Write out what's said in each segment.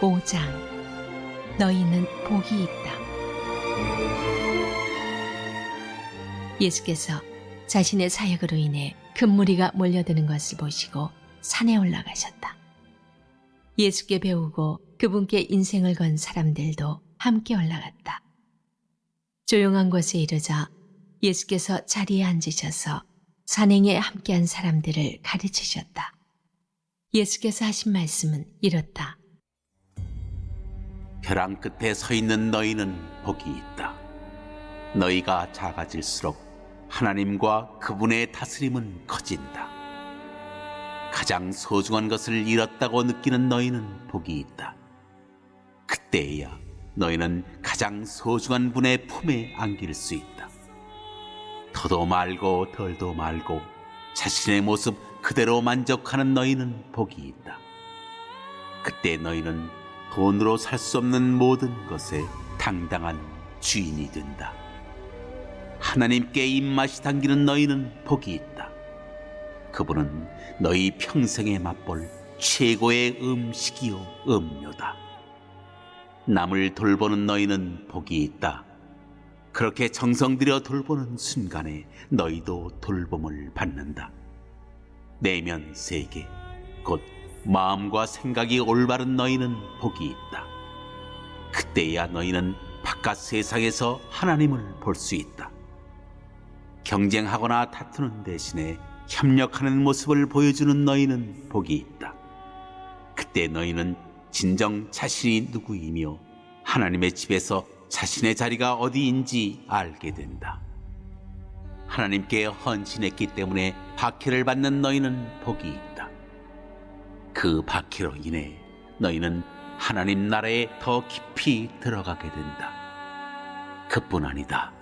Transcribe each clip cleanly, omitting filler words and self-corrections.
5장. 너희는 복이 있다. 예수께서 자신의 사역으로 인해 큰 무리가 몰려드는 것을 보시고 산에 올라가셨다. 예수께 배우고 그분께 인생을 건 사람들도 함께 올라갔다. 조용한 곳에 이르자 예수께서 자리에 앉으셔서 산행에 함께한 사람들을 가르치셨다. 예수께서 하신 말씀은 이렇다. 벼랑 끝에 서 있는 너희는 복이 있다. 너희가 작아질수록 하나님과 그분의 다스림은 커진다. 가장 소중한 것을 잃었다고 느끼는 너희는 복이 있다. 그때야 너희는 가장 소중한 분의 품에 안길 수 있다. 더도 말고 덜도 말고 자신의 모습 그대로 만족하는 너희는 복이 있다. 그때 너희는 돈으로 살 수 없는 모든 것에 당당한 주인이 된다. 하나님께 입맛이 당기는 너희는 복이 있다. 그분은 너희 평생에 맛볼 최고의 음식이요 음료다. 남을 돌보는 너희는 복이 있다. 그렇게 정성 들여 돌보는 순간에 너희도 돌봄을 받는다. 내면 세계, 곧 마음과 생각이 올바른 너희는 복이 있다. 그때야 너희는 바깥 세상에서 하나님을 볼 수 있다. 경쟁하거나 다투는 대신에 협력하는 모습을 보여주는 너희는 복이 있다. 그때 너희는 진정 자신이 누구이며 하나님의 집에서 자신의 자리가 어디인지 알게 된다. 하나님께 헌신했기 때문에 박해를 받는 너희는 복이 있다. 그 박해로 인해 너희는 하나님 나라에 더 깊이 들어가게 된다. 그뿐 아니다.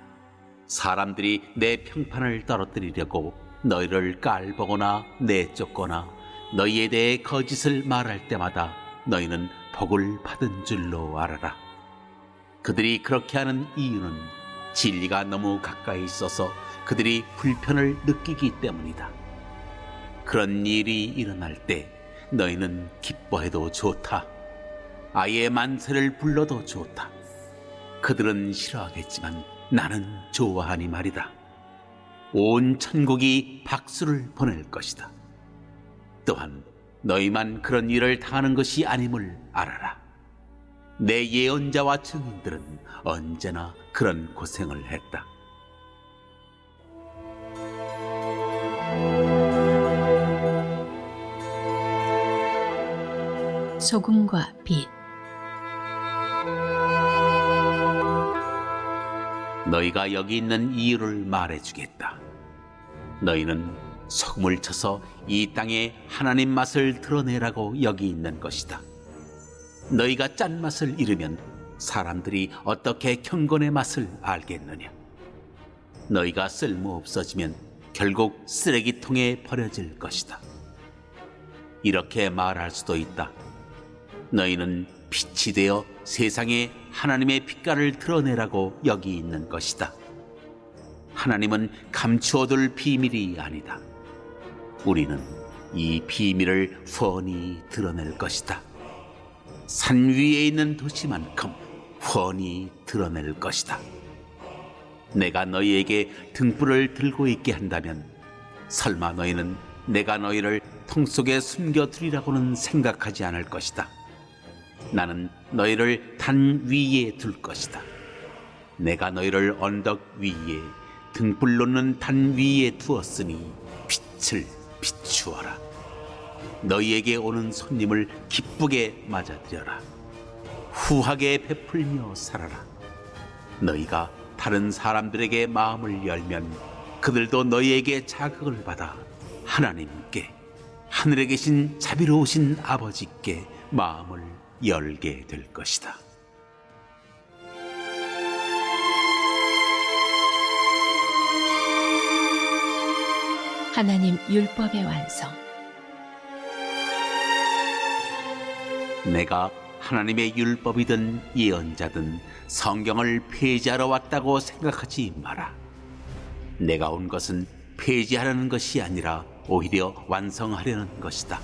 사람들이 내 평판을 떨어뜨리려고 너희를 깔보거나 내쫓거나 너희에 대해 거짓을 말할 때마다 너희는 복을 받은 줄로 알아라. 그들이 그렇게 하는 이유는 진리가 너무 가까이 있어서 그들이 불편을 느끼기 때문이다. 그런 일이 일어날 때 너희는 기뻐해도 좋다. 아예 만세를 불러도 좋다. 그들은 싫어하겠지만 나는 좋아하니 말이다. 온 천국이 박수를 보낼 것이다. 또한 너희만 그런 일을 당하는 것이 아님을 알아라. 내 예언자와 증인들은 언제나 그런 고생을 했다. 소금과 빛. 너희가 여기 있는 이유를 말해주겠다. 너희는 소금을 쳐서 이 땅에 하나님 맛을 드러내라고 여기 있는 것이다. 너희가 짠맛을 잃으면 사람들이 어떻게 경건의 맛을 알겠느냐. 너희가 쓸모없어지면 결국 쓰레기통에 버려질 것이다. 이렇게 말할 수도 있다. 너희는 빛이 되어 세상에 하나님의 빛깔을 드러내라고 여기 있는 것이다. 하나님은 감추어둘 비밀이 아니다. 우리는 이 비밀을 훤히 드러낼 것이다. 산 위에 있는 도시만큼 훤히 드러낼 것이다. 내가 너희에게 등불을 들고 있게 한다면 설마 너희는 내가 너희를 통 속에 숨겨두리라고는 생각하지 않을 것이다. 나는 너희를 단 위에 둘 것이다. 내가 너희를 언덕 위에 등불 놓는 단 위에 두었으니 빛을 비추어라. 너희에게 오는 손님을 기쁘게 맞아들여라. 후하게 베풀며 살아라. 너희가 다른 사람들에게 마음을 열면 그들도 너희에게 자극을 받아 하나님께, 하늘에 계신 자비로우신 아버지께 마음을 열게 될 것이다. 하나님 율법의 완성. 내가 하나님의 율법이든 예언자든 성경을 폐지하러 왔다고 생각하지 마라. 내가 온 것은 폐지하려는 것이 아니라 오히려 완성하려는 것이다.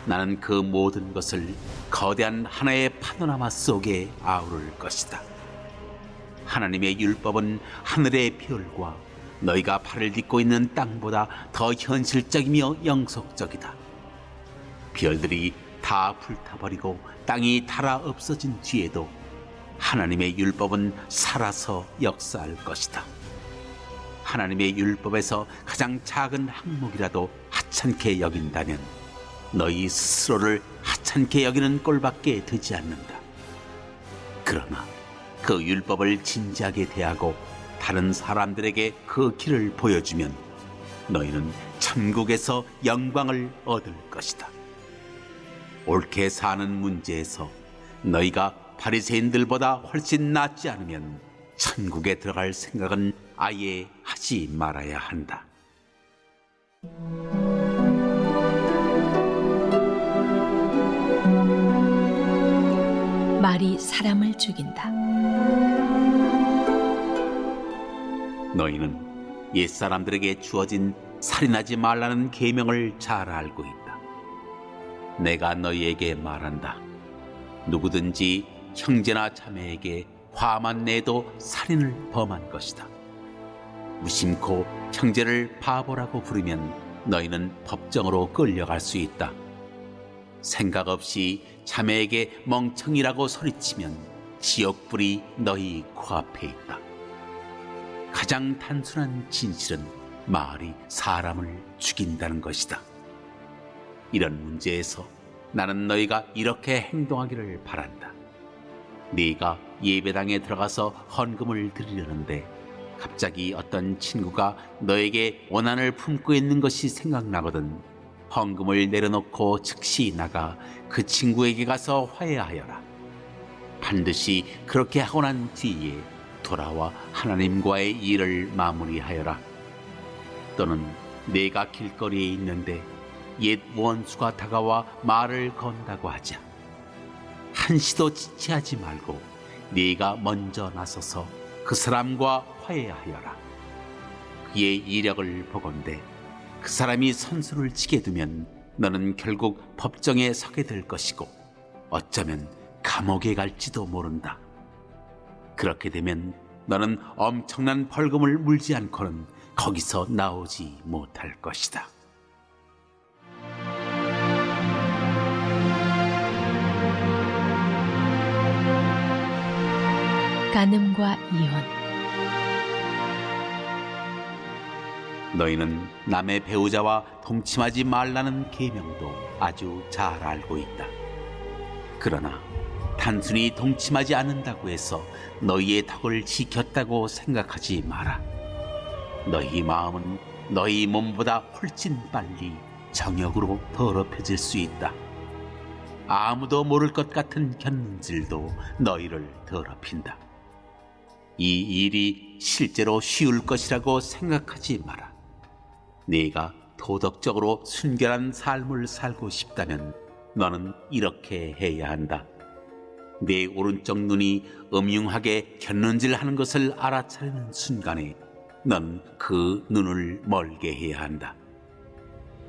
나는 그 모든 것을 거대한 하나의 파노라마 속에 아우를 것이다. 하나님의 율법은 하늘의 별과 너희가 발을 딛고 있는 땅보다 더 현실적이며 영속적이다. 별들이 다 불타버리고 땅이 닳아 없어진 뒤에도 하나님의 율법은 살아서 역사할 것이다. 하나님의 율법에서 가장 작은 항목이라도 하찮게 여긴다면 너희 스스로를 하찮게 여기는 꼴밖에 되지 않는다. 그러나 그 율법을 진지하게 대하고 다른 사람들에게 그 길을 보여주면 너희는 천국에서 영광을 얻을 것이다. 옳게 사는 문제에서 너희가 바리새인들보다 훨씬 낫지 않으면 천국에 들어갈 생각은 아예 하지 말아야 한다. 말이 사람을 죽인다. 너희는 옛사람들에게 주어진 살인하지 말라는 계명을 잘 알고 있다. 내가 너희에게 말한다. 누구든지 형제나 자매에게 화만 내도 살인을 범한 것이다. 무심코 형제를 바보라고 부르면 너희는 법정으로 끌려갈 수 있다. 생각 없이 자매에게 멍청이라고 소리치면 지옥불이 너희 코앞에 있다. 가장 단순한 진실은 말이 사람을 죽인다는 것이다. 이런 문제에서 나는 너희가 이렇게 행동하기를 바란다. 네가 예배당에 들어가서 헌금을 드리려는데 갑자기 어떤 친구가 너에게 원한을 품고 있는 것이 생각나거든 헌금을 내려놓고 즉시 나가 그 친구에게 가서 화해하여라. 반드시 그렇게 하고 난 뒤에 돌아와 하나님과의 일을 마무리하여라. 또는 내가 길거리에 있는데 옛 원수가 다가와 말을 건다고 하자. 한시도 지체하지 말고 네가 먼저 나서서 그 사람과 화해하여라. 그의 이력을 보건대 그 사람이 선수를 치게 두면 너는 결국 법정에 서게 될 것이고 어쩌면 감옥에 갈지도 모른다. 그렇게 되면 너는 엄청난 벌금을 물지 않고는 거기서 나오지 못할 것이다. 간음과 이혼. 너희는 남의 배우자와 동침하지 말라는 계명도 아주 잘 알고 있다. 그러나 단순히 동침하지 않는다고 해서 너희의 덕을 지켰다고 생각하지 마라. 너희 마음은 너희 몸보다 훨씬 빨리 정욕으로 더럽혀질 수 있다. 아무도 모를 것 같은 견눈질도 너희를 더럽힌다. 이 일이 실제로 쉬울 것이라고 생각하지 마라. 네가 도덕적으로 순결한 삶을 살고 싶다면 너는 이렇게 해야 한다. 내 오른쪽 눈이 음흉하게 견눈질하는 것을 알아차리는 순간에 넌 그 눈을 멀게 해야 한다.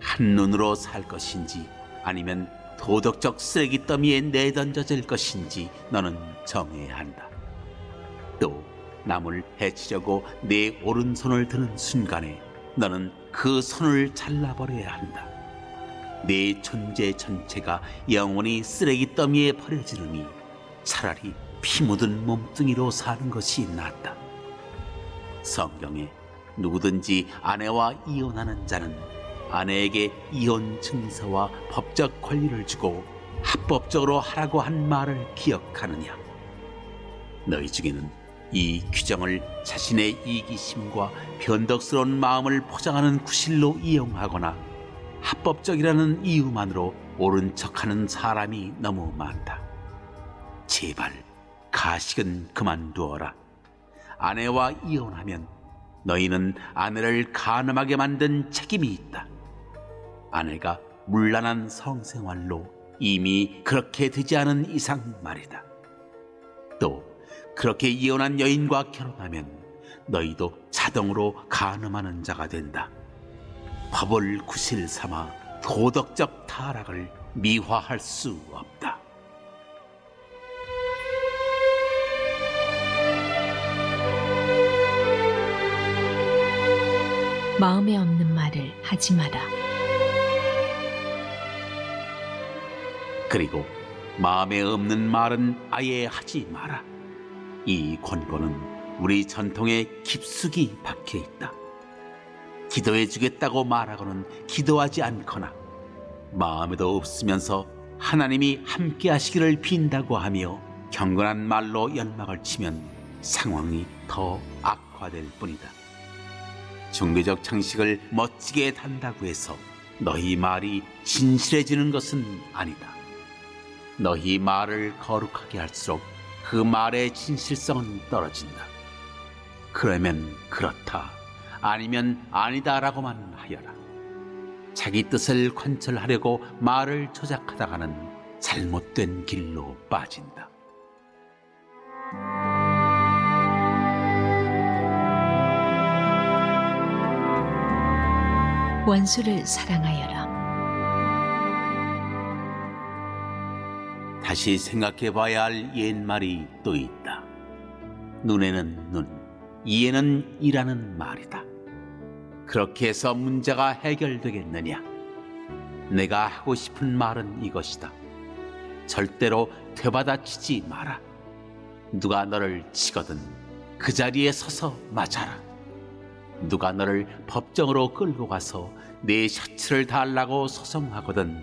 한 눈으로 살 것인지 아니면 도덕적 쓰레기 더미에 내던져질 것인지 너는 정해야 한다. 또 남을 해치려고 내 오른손을 드는 순간에 너는 그 손을 잘라버려야 한다. 내 존재 전체가 영원히 쓰레기 더미에 버려지느니 차라리 피 묻은 몸뚱이로 사는 것이 낫다. 성경에 누구든지 아내와 이혼하는 자는 아내에게 이혼 증서와 법적 권리를 주고 합법적으로 하라고 한 말을 기억하느냐? 너희 중에는 이 규정을 자신의 이기심과 변덕스러운 마음을 포장하는 구실로 이용하거나 합법적이라는 이유만으로 옳은 척하는 사람이 너무 많다. 제발 가식은 그만두어라. 아내와 이혼하면 너희는 아내를 간음하게 만든 책임이 있다. 아내가 문란한 성생활로 이미 그렇게 되지 않은 이상 말이다. 또 그렇게 이혼한 여인과 결혼하면 너희도 자동으로 간음하는 자가 된다. 법을 구실 삼아 도덕적 타락을 미화할 수 없다. 마음에 없는 말을 하지 마라. 그리고 마음에 없는 말은 아예 하지 마라. 이 권고는 우리 전통에 깊숙이 박혀 있다. 기도해 주겠다고 말하고는 기도하지 않거나 마음에도 없으면서 하나님이 함께 하시기를 빈다고 하며 경건한 말로 연막을 치면 상황이 더 악화될 뿐이다. 종교적 장식을 멋지게 단다고 해서 너희 말이 진실해지는 것은 아니다. 너희 말을 거룩하게 할수록 그 말의 진실성은 떨어진다. 그러면 그렇다, 아니면 아니다라고만 하여라. 자기 뜻을 관철하려고 말을 조작하다가는 잘못된 길로 빠진다. 원수를 사랑하여라. 다시 생각해 봐야 할 옛말이 또 있다. 눈에는 눈, 이에는 이라는 말이다. 그렇게 해서 문제가 해결되겠느냐? 내가 하고 싶은 말은 이것이다. 절대로 되받아치지 마라. 누가 너를 치거든 그 자리에 서서 맞아라. 누가 너를 법정으로 끌고 가서 네 셔츠를 달라고 소송하거든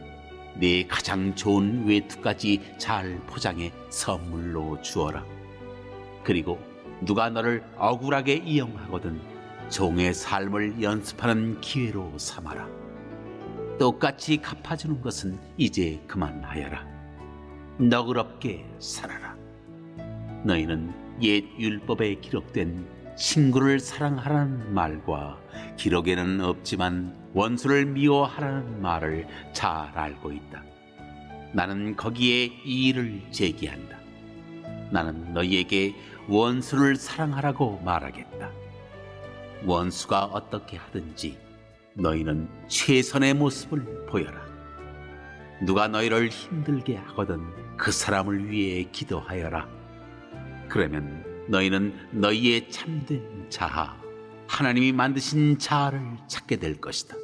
네 가장 좋은 외투까지 잘 포장해 선물로 주어라. 그리고 누가 너를 억울하게 이용하거든 종의 삶을 연습하는 기회로 삼아라. 똑같이 갚아주는 것은 이제 그만하여라. 너그럽게 살아라. 너희는 옛 율법에 기록된 친구를 사랑하라는 말과 기록에는 없지만 원수를 미워하라는 말을 잘 알고 있다. 나는 거기에 이의를 제기한다. 나는 너희에게 원수를 사랑하라고 말하겠다. 원수가 어떻게 하든지 너희는 최선의 모습을 보여라. 누가 너희를 힘들게 하거든 그 사람을 위해 기도하여라. 그러면 너희는 너희의 참된 자아, 하나님이 만드신 자아를 찾게 될 것이다.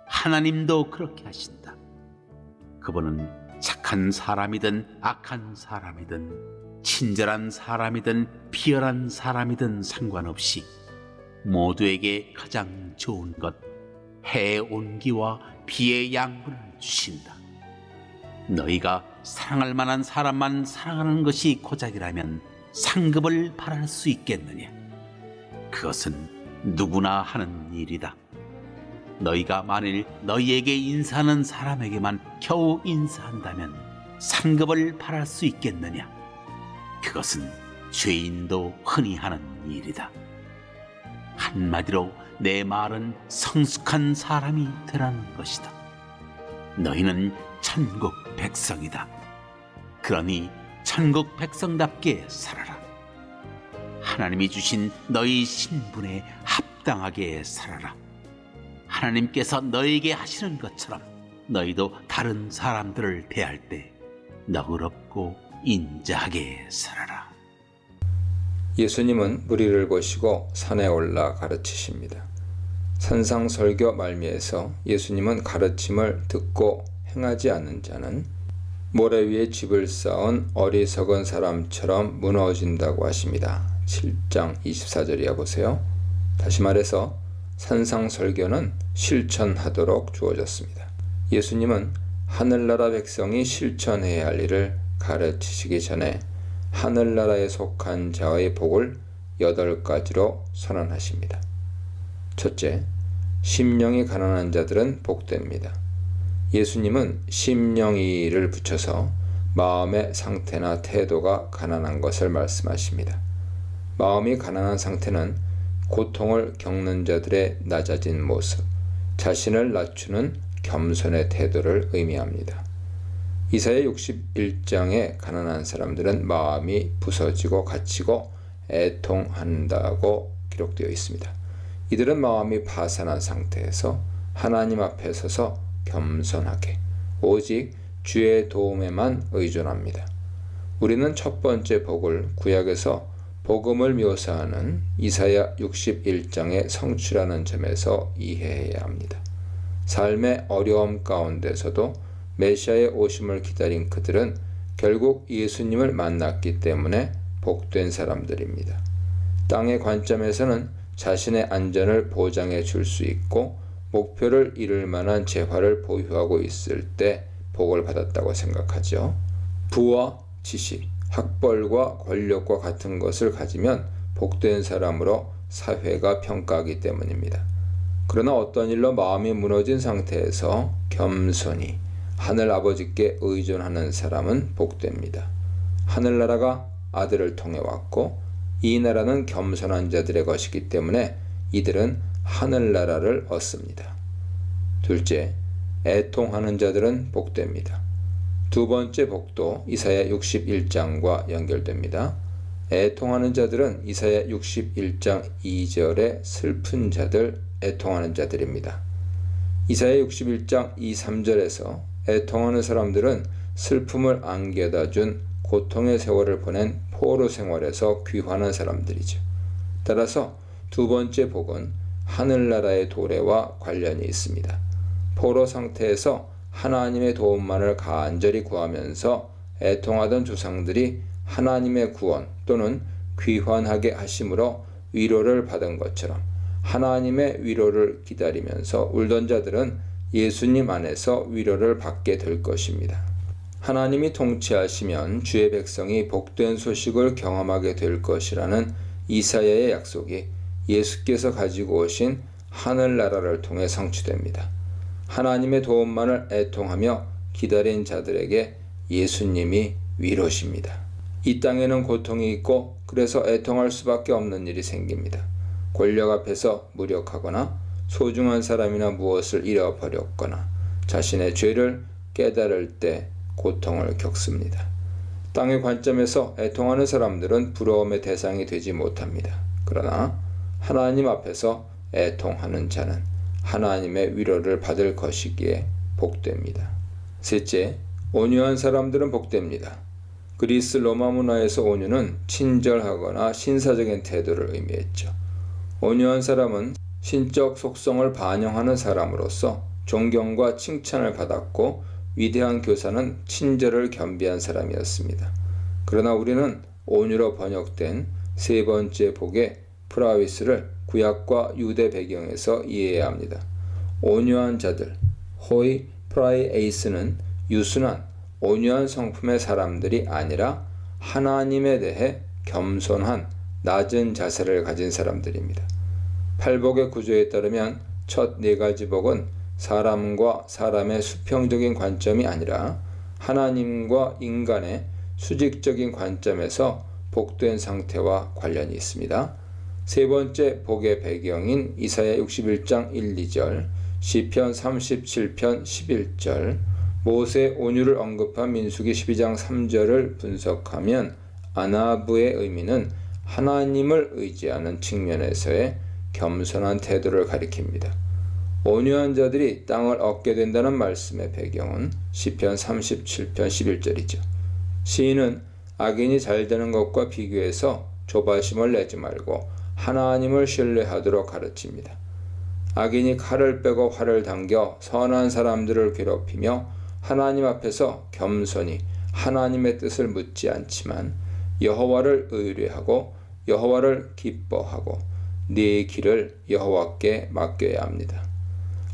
하나님도 그렇게 하신다. 그분은 착한 사람이든 악한 사람이든 친절한 사람이든 비열한 사람이든 상관없이 모두에게 가장 좋은 것, 해의 온기와 비의 양분을 주신다. 너희가 사랑할 만한 사람만 사랑하는 것이 고작이라면 상급을 바랄 수 있겠느냐? 그것은 누구나 하는 일이다. 너희가 만일 너희에게 인사하는 사람에게만 겨우 인사한다면 상급을 바랄 수 있겠느냐? 그것은 죄인도 흔히 하는 일이다. 한마디로 내 말은 성숙한 사람이 되라는 것이다. 너희는 천국 백성이다. 그러니 천국 백성답게 살아라. 하나님이 주신 너희 신분에 합당하게 살아라. 하나님께서 너에게 하시는 것처럼 너희도 다른 사람들을 대할 때 너그럽고 인자하게 살아라. 예수님은 무리를 보시고 산에 올라 가르치십니다. 산상설교 말미에서 예수님은 가르침을 듣고 행하지 않는 자는 모래 위에 집을 쌓은 어리석은 사람처럼 무너진다고 하십니다. 7장 24절이야 보세요. 다시 말해서 산상설교는 실천하도록 주어졌습니다. 예수님은 하늘나라 백성이 실천해야 할 일을 가르치시기 전에 하늘나라에 속한 자의 복을 8가지로 선언하십니다. 첫째, 심령이 가난한 자들은 복됩니다. 예수님은 심령이를 붙여서 마음의 상태나 태도가 가난한 것을 말씀하십니다. 마음이 가난한 상태는 고통을 겪는 자들의 낮아진 모습, 자신을 낮추는 겸손의 태도를 의미합니다. 이사야 61장에 가난한 사람들은 마음이 부서지고 갇히고 애통한다고 기록되어 있습니다. 이들은 마음이 파산한 상태에서 하나님 앞에 서서 겸손하게 오직 주의 도움에만 의존합니다. 우리는 첫 번째 복을 구약에서 복음을 묘사하는 이사야 61장의 성취라는 점에서 이해해야 합니다. 삶의 어려움 가운데서도 메시아의 오심을 기다린 그들은 결국 예수님을 만났기 때문에 복된 사람들입니다. 땅의 관점에서는 자신의 안전을 보장해 줄 수 있고 목표를 이룰 만한 재화를 보유하고 있을 때 복을 받았다고 생각하죠. 부와 지식, 학벌과 권력과 같은 것을 가지면 복된 사람으로 사회가 평가하기 때문입니다. 그러나 어떤 일로 마음이 무너진 상태에서 겸손히 하늘 아버지께 의존하는 사람은 복됩니다. 하늘나라가 아들을 통해 왔고 이 나라는 겸손한 자들의 것이기 때문에 이들은 하늘나라를 얻습니다. 둘째, 애통하는 자들은 복됩니다. 두 번째 복도 이사야 61장과 연결됩니다. 애통하는 자들은 이사야 61장 2절의 슬픈 자들, 애통하는 자들입니다. 이사야 61장 2, 3절에서 애통하는 사람들은 슬픔을 안겨다 준 고통의 세월을 보낸 포로 생활에서 귀환한 사람들이죠. 따라서 두 번째 복은 하늘나라의 도래와 관련이 있습니다. 포로 상태에서 하나님의 도움만을 간절히 구하면서 애통하던 조상들이 하나님의 구원 또는 귀환하게 하심으로 위로를 받은 것처럼 하나님의 위로를 기다리면서 울던 자들은 예수님 안에서 위로를 받게 될 것입니다. 하나님이 통치하시면 주의 백성이 복된 소식을 경험하게 될 것이라는 이사야의 약속이 예수께서 가지고 오신 하늘나라를 통해 성취됩니다. 하나님의 도움만을 애통하며 기다린 자들에게 예수님이 위로십니다. 이 땅에는 고통이 있고 그래서 애통할 수밖에 없는 일이 생깁니다. 권력 앞에서 무력하거나 소중한 사람이나 무엇을 잃어버렸거나 자신의 죄를 깨달을 때 고통을 겪습니다. 땅의 관점에서 애통하는 사람들은 부러움의 대상이 되지 못합니다. 그러나 하나님 앞에서 애통하는 자는 하나님의 위로를 받을 것이기에 복됩니다. 셋째, 온유한 사람들은 복됩니다. 그리스 로마 문화에서 온유는 친절하거나 신사적인 태도를 의미했죠. 온유한 사람은 신적 속성을 반영하는 사람으로서 존경과 칭찬을 받았고 위대한 교사는 친절을 겸비한 사람이었습니다. 그러나 우리는 온유로 번역된 세 번째 복의 프라위스를 구약과 유대 배경에서 이해해야 합니다. 온유한 자들, 호이 프라이에이스는 유순한 온유한 성품의 사람들이 아니라 하나님에 대해 겸손한 낮은 자세를 가진 사람들입니다. 팔복의 구조에 따르면 첫 네 가지 복은 사람과 사람의 수평적인 관점이 아니라 하나님과 인간의 수직적인 관점에서 복된 상태와 관련이 있습니다. 세 번째 복의 배경인 이사야 61장 1, 2절, 시편 37편 11절, 모세 온유를 언급한 민수기 12장 3절을 분석하면 아나브의 의미는 하나님을 의지하는 측면에서의 겸손한 태도를 가리킵니다. 온유한 자들이 땅을 얻게 된다는 말씀의 배경은 시편 37편 11절이죠. 시인은 악인이 잘 되는 것과 비교해서 조바심을 내지 말고 하나님을 신뢰하도록 가르칩니다. 악인이 칼을 빼고 활을 당겨 선한 사람들을 괴롭히며 하나님 앞에서 겸손히 하나님의 뜻을 묻지 않지만 여호와를 의뢰하고 여호와를 기뻐하고 네 길을 여호와께 맡겨야 합니다.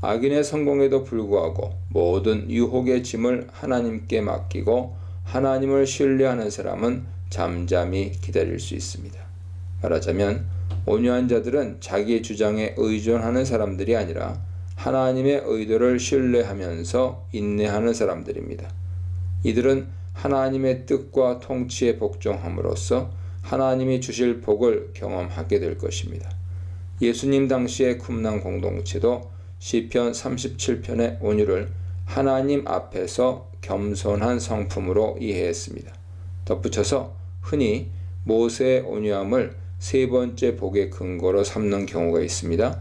악인의 성공에도 불구하고 모든 유혹의 짐을 하나님께 맡기고 하나님을 신뢰하는 사람은 잠잠히 기다릴 수 있습니다. 말하자면 온유한 자들은 자기 주장에 의존하는 사람들이 아니라 하나님의 의도를 신뢰하면서 인내하는 사람들입니다. 이들은 하나님의 뜻과 통치에 복종함으로써 하나님이 주실 복을 경험하게 될 것입니다. 예수님 당시의 쿰랑 공동체도 시편 37편의 온유를 하나님 앞에서 겸손한 성품으로 이해했습니다. 덧붙여서 흔히 모세의 온유함을 세 번째 복의 근거로 삼는 경우가 있습니다.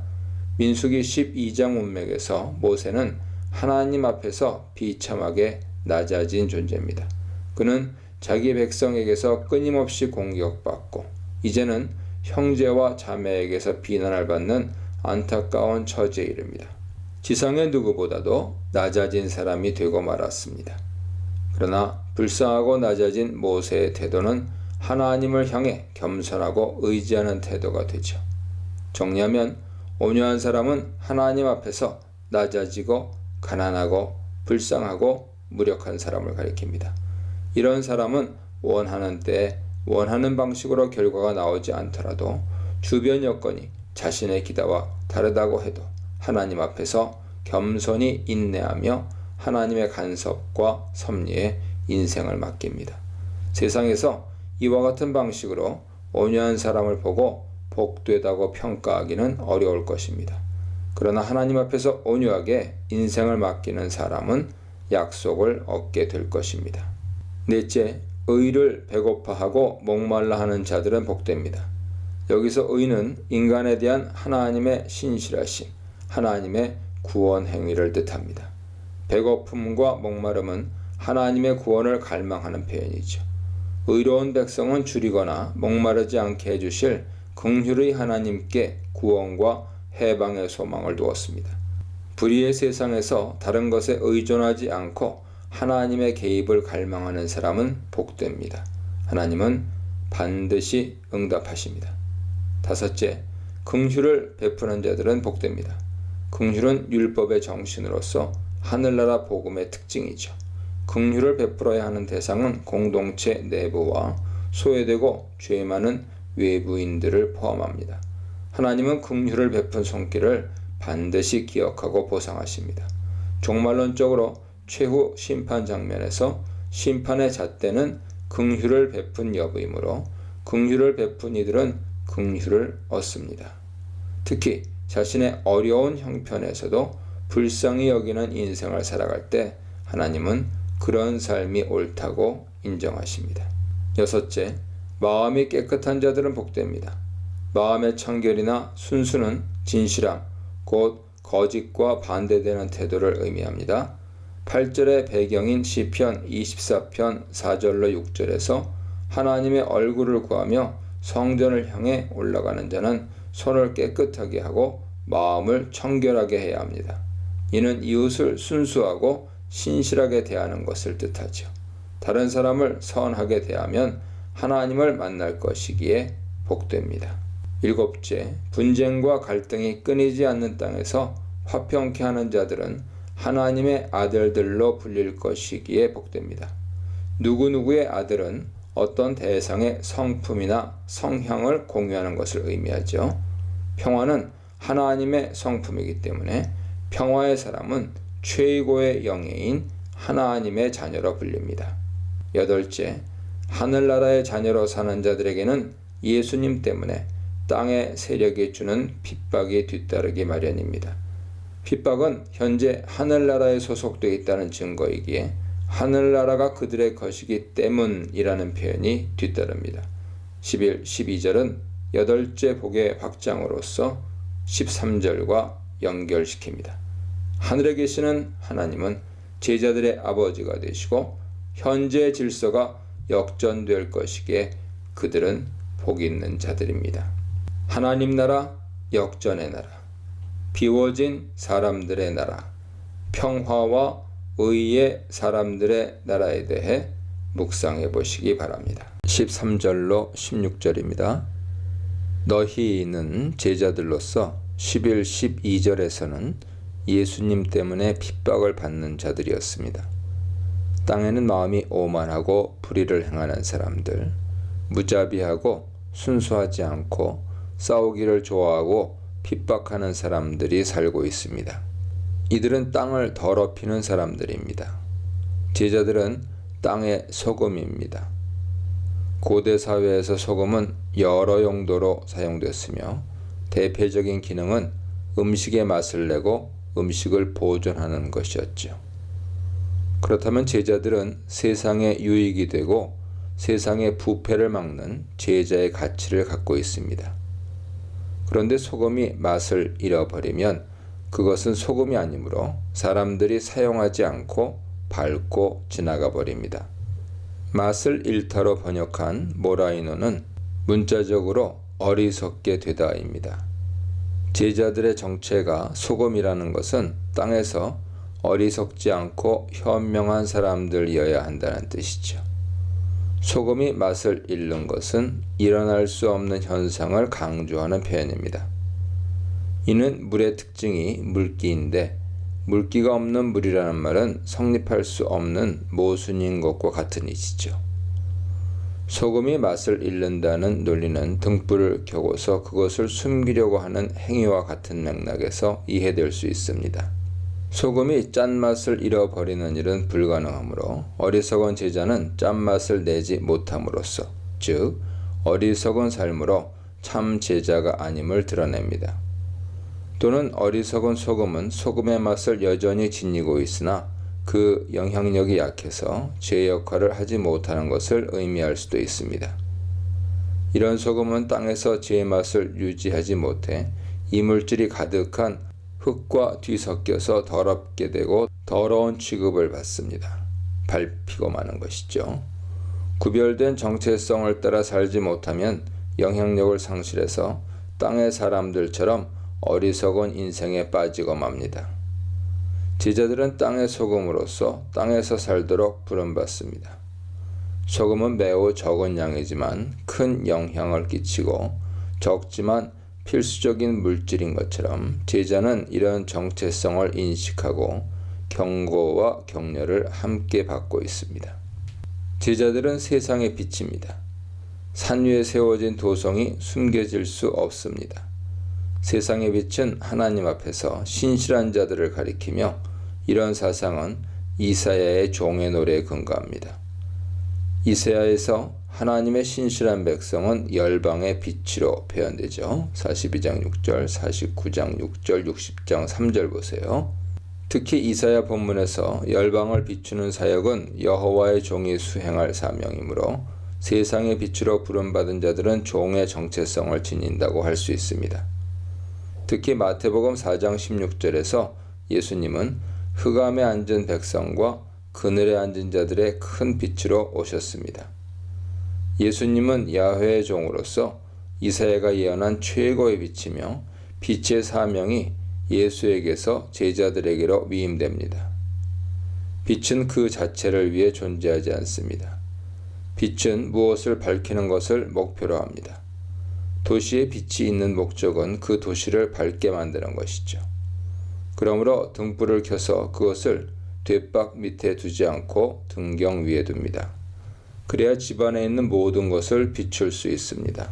민수기 12장 문맥에서 모세는 하나님 앞에서 비참하게 낮아진 존재입니다. 그는 자기 백성에게서 끊임없이 공격받고 이제는 형제와 자매에게서 비난을 받는 안타까운 처지에 이릅니다. 지상의 누구보다도 낮아진 사람이 되고 말았습니다. 그러나 불쌍하고 낮아진 모세의 태도는 하나님을 향해 겸손하고 의지하는 태도가 되죠. 정리하면 온유한 사람은 하나님 앞에서 낮아지고 가난하고 불쌍하고 무력한 사람을 가리킵니다. 이런 사람은 원하는 때에 원하는 방식으로 결과가 나오지 않더라도 주변 여건이 자신의 기대와 다르다고 해도 하나님 앞에서 겸손히 인내하며 하나님의 간섭과 섭리에 인생을 맡깁니다. 세상에서 이와 같은 방식으로 온유한 사람을 보고 복되다고 평가하기는 어려울 것입니다. 그러나 하나님 앞에서 온유하게 인생을 맡기는 사람은 약속을 얻게 될 것입니다. 넷째, 의를 배고파하고 목말라 하는 자들은 복됩니다. 여기서 의는 인간에 대한 하나님의 신실하심, 하나님의 구원 행위를 뜻합니다. 배고픔과 목마름은 하나님의 구원을 갈망하는 표현이죠. 의로운 백성은 줄이거나 목마르지 않게 해주실 긍휼의 하나님께 구원과 해방의 소망을 두었습니다. 불의의 세상에서 다른 것에 의존하지 않고 하나님의 개입을 갈망하는 사람은 복됩니다. 하나님은 반드시 응답하십니다. 다섯째, 긍휼을 베푸는 자들은 복됩니다. 긍휼은 율법의 정신으로서 하늘나라 복음의 특징이죠. 긍휼을 베풀어야 하는 대상은 공동체 내부와 소외되고 죄 많은 외부인들을 포함합니다. 하나님은 긍휼을 베푼 손길을 반드시 기억하고 보상하십니다. 종말론적으로 최후 심판 장면에서 심판의 잣대는 긍휼을 베푼 여부이므로 긍휼을 베푼 이들은 긍휼을 얻습니다. 특히 자신의 어려운 형편에서도 불쌍히 여기는 인생을 살아갈 때 하나님은 그런 삶이 옳다고 인정하십니다. 여섯째, 마음이 깨끗한 자들은 복됩니다. 마음의 청결이나 순수는 진실함, 곧 거짓과 반대되는 태도를 의미합니다. 8절의 배경인 시편 24편 4절로 6절에서 하나님의 얼굴을 구하며 성전을 향해 올라가는 자는 손을 깨끗하게 하고 마음을 청결하게 해야 합니다. 이는 이웃을 순수하고 신실하게 대하는 것을 뜻하죠. 다른 사람을 선하게 대하면 하나님을 만날 것이기에 복됩니다. 일곱째, 분쟁과 갈등이 끊이지 않는 땅에서 화평케 하는 자들은 하나님의 아들들로 불릴 것이기에 복됩니다. 누구누구의 아들은 어떤 대상의 성품이나 성향을 공유하는 것을 의미하죠. 평화는 하나님의 성품이기 때문에 평화의 사람은 최고의 영예인 하나님의 자녀로 불립니다. 여덟째, 하늘나라의 자녀로 사는 자들에게는 예수님 때문에 땅의 세력이 주는 핍박이 뒤따르기 마련입니다. 핍박은 현재 하늘나라에 소속되어 있다는 증거이기에 하늘나라가 그들의 것이기 때문이라는 표현이 뒤따릅니다. 11, 12절은 여덟째 복의 확장으로서 13절과 연결시킵니다. 하늘에 계시는 하나님은 제자들의 아버지가 되시고 현재 질서가 역전될 것이기에 그들은 복 있는 자들입니다. 하나님 나라, 역전의 나라, 비워진 사람들의 나라, 평화와 의의 사람들의 나라에 대해 묵상해 보시기 바랍니다. 13절로 16절입니다. 너희는 제자들로서 11, 12절에서는 예수님 때문에 핍박을 받는 자들이었습니다. 땅에는 마음이 오만하고 불의를 행하는 사람들, 무자비하고 순수하지 않고 싸우기를 좋아하고 핍박하는 사람들이 살고 있습니다. 이들은 땅을 더럽히는 사람들입니다. 제자들은 땅의 소금입니다. 고대 사회에서 소금은 여러 용도로 사용됐으며 대표적인 기능은 음식의 맛을 내고 음식을 보존하는 것이었죠. 그렇다면 제자들은 세상의 유익이 되고 세상의 부패를 막는 제자의 가치를 갖고 있습니다. 그런데 소금이 맛을 잃어버리면 그것은 소금이 아니므로 사람들이 사용하지 않고 밟고 지나가 버립니다. 맛을 일타로 번역한 모라이노는 문자적으로 어리석게 되다입니다. 제자들의 정체가 소금이라는 것은 땅에서 어리석지 않고 현명한 사람들이어야 한다는 뜻이죠. 소금이 맛을 잃는 것은 일어날 수 없는 현상을 강조하는 표현입니다. 이는 물의 특징이 물기인데 물기가 없는 물이라는 말은 성립할 수 없는 모순인 것과 같은 이치죠. 소금이 맛을 잃는다는 논리는 등불을 켜고서 그것을 숨기려고 하는 행위와 같은 맥락에서 이해될 수 있습니다. 소금이 짠맛을 잃어버리는 일은 불가능하므로 어리석은 제자는 짠맛을 내지 못함으로써, 즉 어리석은 삶으로 참 제자가 아님을 드러냅니다. 또는 어리석은 소금은 소금의 맛을 여전히 지니고 있으나 그 영향력이 약해서 제 역할을 하지 못하는 것을 의미할 수도 있습니다. 이런 소금은 땅에서 제 맛을 유지하지 못해 이물질이 가득한 흙과 뒤섞여서 더럽게 되고 더러운 취급을 받습니다. 밟히고 마는 것이죠. 구별된 정체성을 따라 살지 못하면 영향력을 상실해서 땅의 사람들처럼 어리석은 인생에 빠지고 맙니다. 제자들은 땅의 소금으로서 땅에서 살도록 부름받습니다. 소금은 매우 적은 양이지만 큰 영향을 끼치고 적지만 필수적인 물질인 것처럼 제자는 이런 정체성을 인식하고 경고와 격려를 함께 받고 있습니다. 제자들은 세상의 빛입니다. 산 위에 세워진 도성이 숨겨질 수 없습니다. 세상의 빛은 하나님 앞에서 신실한 자들을 가리키며 이런 사상은 이사야의 종의 노래에 근거합니다. 이사야에서 하나님의 신실한 백성은 열방의 빛으로 표현되죠. 42장 6절, 49장 6절, 60장 3절 보세요. 특히 이사야 본문에서 열방을 비추는 사역은 여호와의 종이 수행할 사명이므로 세상의 빛으로 부름받은 자들은 종의 정체성을 지닌다고 할 수 있습니다. 특히 마태복음 4장 16절에서 예수님은 흑암에 앉은 백성과 그늘에 앉은 자들의 큰 빛으로 오셨습니다. 예수님은 야훼의 종으로서 이사야가 예언한 최고의 빛이며 빛의 사명이 예수에게서 제자들에게로 위임됩니다. 빛은 그 자체를 위해 존재하지 않습니다. 빛은 무엇을 밝히는 것을 목표로 합니다. 도시에 빛이 있는 목적은 그 도시를 밝게 만드는 것이죠. 그러므로 등불을 켜서 그것을 뒷박 밑에 두지 않고 등경 위에 둡니다. 그래야 집안에 있는 모든 것을 비출 수 있습니다.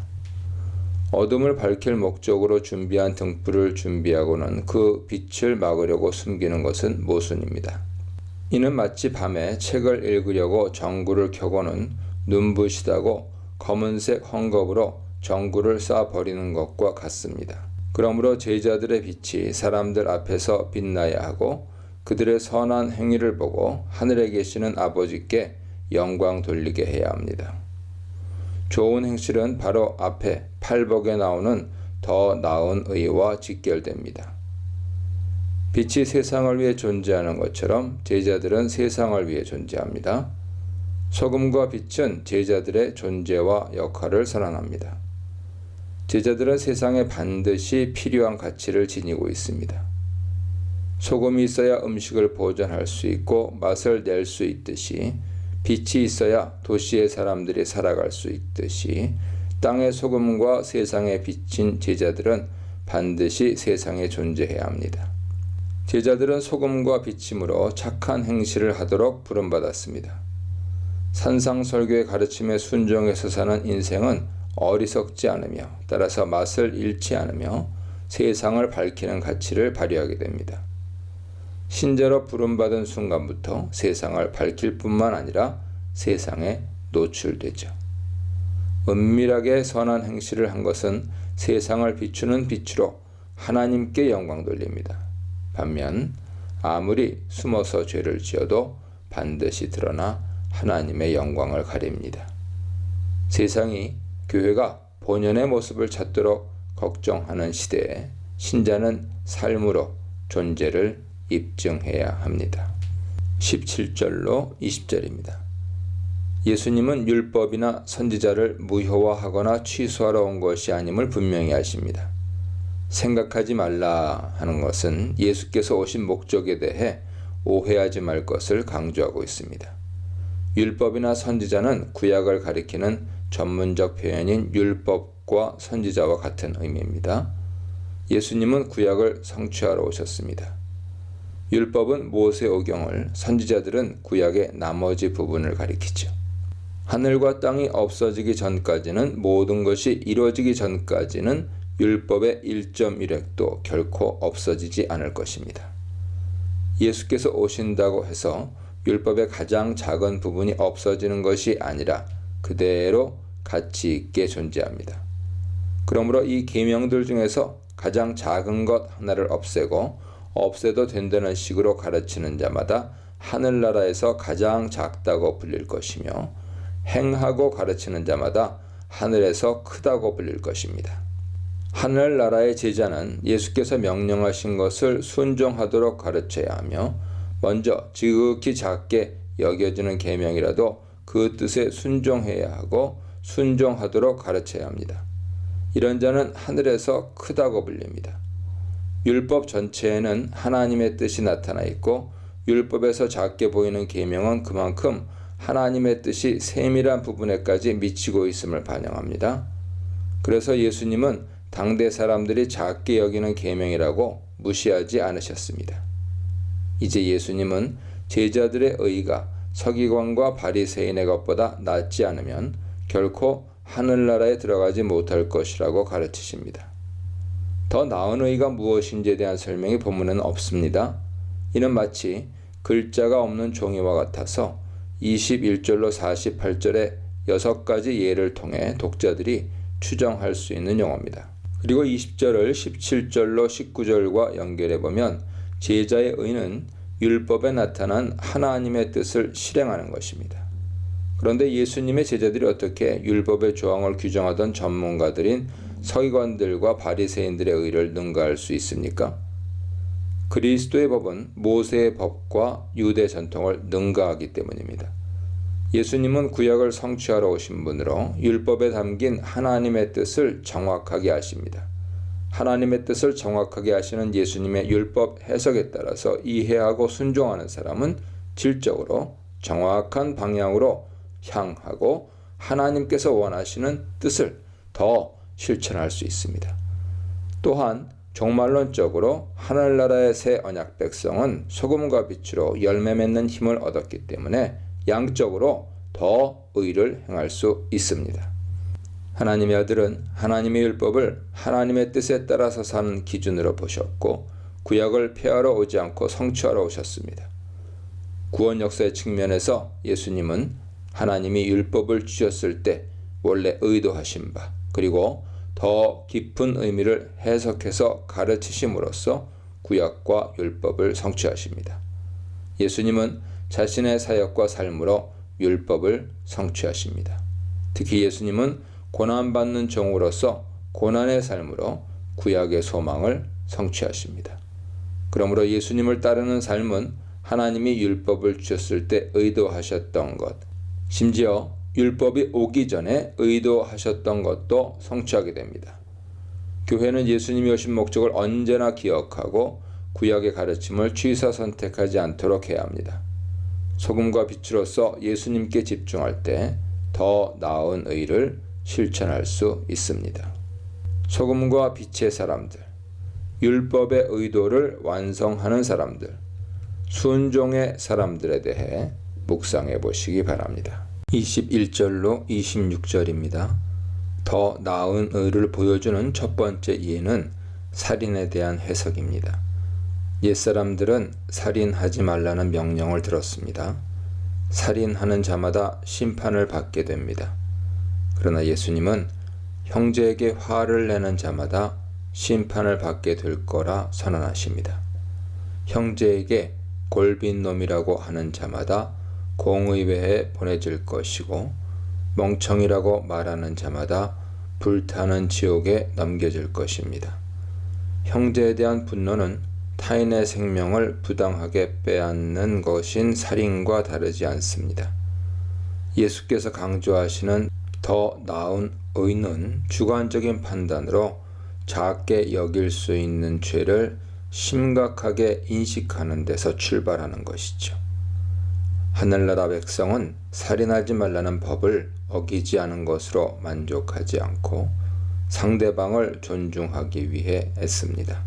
어둠을 밝힐 목적으로 준비한 등불을 준비하고는 그 빛을 막으려고 숨기는 것은 모순입니다. 이는 마치 밤에 책을 읽으려고 전구를 켜고는 눈부시다고 검은색 헝겊으로 전구를 쏴버리는 것과 같습니다. 그러므로 제자들의 빛이 사람들 앞에서 빛나야 하고 그들의 선한 행위를 보고 하늘에 계시는 아버지께 영광 돌리게 해야 합니다. 좋은 행실은 바로 앞에 팔복에 나오는 더 나은 의와 직결됩니다. 빛이 세상을 위해 존재하는 것처럼 제자들은 세상을 위해 존재합니다. 소금과 빛은 제자들의 존재와 역할을 선언합니다. 제자들은 세상에 반드시 필요한 가치를 지니고 있습니다. 소금이 있어야 음식을 보존할 수 있고 맛을 낼 수 있듯이 빛이 있어야 도시의 사람들이 살아갈 수 있듯이 땅의 소금과 세상의 빛인 제자들은 반드시 세상에 존재해야 합니다. 제자들은 소금과 빛이므로 착한 행실을 하도록 부름받았습니다. 산상설교의 가르침에 순종해서 사는 인생은 어리석지 않으며 따라서 맛을 잃지 않으며 세상을 밝히는 가치를 발휘하게 됩니다. 신자로 부름받은 순간부터 세상을 밝힐 뿐만 아니라 세상에 노출되죠. 은밀하게 선한 행실을 한 것은 세상을 비추는 빛으로 하나님께 영광 돌립니다. 반면 아무리 숨어서 죄를 지어도 반드시 드러나 하나님의 영광을 가립니다. 세상이 교회가 본연의 모습을 찾도록 걱정하는 시대에 신자는 삶으로 존재를 입증해야 합니다. 17절로 20절입니다. 예수님은 율법이나 선지자를 무효화하거나 취소하러 온 것이 아님을 분명히 하십니다. 생각하지 말라 하는 것은 예수께서 오신 목적에 대해 오해하지 말 것을 강조하고 있습니다. 율법이나 선지자는 구약을 가리키는 전문적 표현인 율법과 선지자와 같은 의미입니다. 예수님은 구약을 성취하러 오셨습니다. 율법은 모세오경을, 선지자들은 구약의 나머지 부분을 가리키죠. 하늘과 땅이 없어지기 전까지는, 모든 것이 이루어지기 전까지는 율법의 1.1획도 결코 없어지지 않을 것입니다. 예수께서 오신다고 해서 율법의 가장 작은 부분이 없어지는 것이 아니라 그대로 가치 있게 존재합니다. 그러므로 이 계명들 중에서 가장 작은 것 하나를 없애고 없애도 된다는 식으로 가르치는 자마다 하늘나라에서 가장 작다고 불릴 것이며, 행하고 가르치는 자마다 하늘에서 크다고 불릴 것입니다. 하늘나라의 제자는 예수께서 명령하신 것을 순종하도록 가르쳐야 하며, 먼저 지극히 작게 여겨지는 계명이라도 그 뜻에 순종해야 하고 순종하도록 가르쳐야 합니다. 이런 자는 하늘에서 크다고 불립니다. 율법 전체에는 하나님의 뜻이 나타나 있고, 율법에서 작게 보이는 계명은 그만큼 하나님의 뜻이 세밀한 부분에까지 미치고 있음을 반영합니다. 그래서 예수님은 당대 사람들이 작게 여기는 계명이라고 무시하지 않으셨습니다. 이제 예수님은 제자들의 의가 서기관과 바리새인의 것보다 낫지 않으면 결코 하늘나라에 들어가지 못할 것이라고 가르치십니다. 더 나은 의가 무엇인지에 대한 설명이 본문에는 없습니다. 이는 마치 글자가 없는 종이와 같아서 21절로 48절의 6가지 예를 통해 독자들이 추정할 수 있는 용어입니다. 그리고 20절을 17절로 19절과 연결해 보면 제자의 의는 율법에 나타난 하나님의 뜻을 실행하는 것입니다. 그런데 예수님의 제자들이 어떻게 율법의 조항을 규정하던 전문가들인 서기관들과 바리새인들의 의를 능가할 수 있습니까? 그리스도의 법은 모세의 법과 유대 전통을 능가하기 때문입니다. 예수님은 구약을 성취하러 오신 분으로 율법에 담긴 하나님의 뜻을 정확하게 아십니다. 하나님의 뜻을 정확하게 아시는 예수님의 율법 해석에 따라서 이해하고 순종하는 사람은 질적으로 정확한 방향으로 향하고 하나님께서 원하시는 뜻을 더 실천할 수 있습니다. 또한 종말론적으로 하늘나라의 새 언약 백성은 소금과 빛으로 열매 맺는 힘을 얻었기 때문에 양적으로 더 의를 행할 수 있습니다. 하나님의 아들은 하나님의 율법을 하나님의 뜻에 따라서 사는 기준으로 보셨고, 구약을 폐하러 오지 않고 성취하러 오셨습니다. 구원 역사의 측면에서 예수님은 하나님이 율법을 주셨을 때 원래 의도하신 바, 그리고 더 깊은 의미를 해석해서 가르치심으로써 구약과 율법을 성취하십니다. 예수님은 자신의 사역과 삶으로 율법을 성취하십니다. 특히 예수님은 고난받는 종으로서 고난의 삶으로 구약의 소망을 성취하십니다. 그러므로 예수님을 따르는 삶은 하나님이 율법을 주셨을 때 의도하셨던 것, 심지어 율법이 오기 전에 의도하셨던 것도 성취하게 됩니다. 교회는 예수님이 오신 목적을 언제나 기억하고 구약의 가르침을 취사 선택하지 않도록 해야 합니다. 소금과 빛으로서 예수님께 집중할 때 더 나은 의를 실천할 수 있습니다. 소금과 빛의 사람들, 율법의 의도를 완성하는 사람들, 순종의 사람들에 대해 묵상해 보시기 바랍니다. 21절로 26절입니다. 더 나은 의를 보여주는 첫 번째 이해는 살인에 대한 해석입니다. 옛사람들은 살인하지 말라는 명령을 들었습니다. 살인하는 자마다 심판을 받게 됩니다. 그러나 예수님은 형제에게 화를 내는 자마다 심판을 받게 될 거라 선언하십니다. 형제에게 골빈놈이라고 하는 자마다 공의회에 보내질 것이고, 멍청이라고 말하는 자마다 불타는 지옥에 넘겨질 것입니다. 형제에 대한 분노는 타인의 생명을 부당하게 빼앗는 것인 살인과 다르지 않습니다. 예수께서 강조하시는 더 나은 의는 주관적인 판단으로 작게 여길 수 있는 죄를 심각하게 인식하는 데서 출발하는 것이죠. 하늘나라 백성은 살인하지 말라는 법을 어기지 않은 것으로 만족하지 않고 상대방을 존중하기 위해 애씁니다.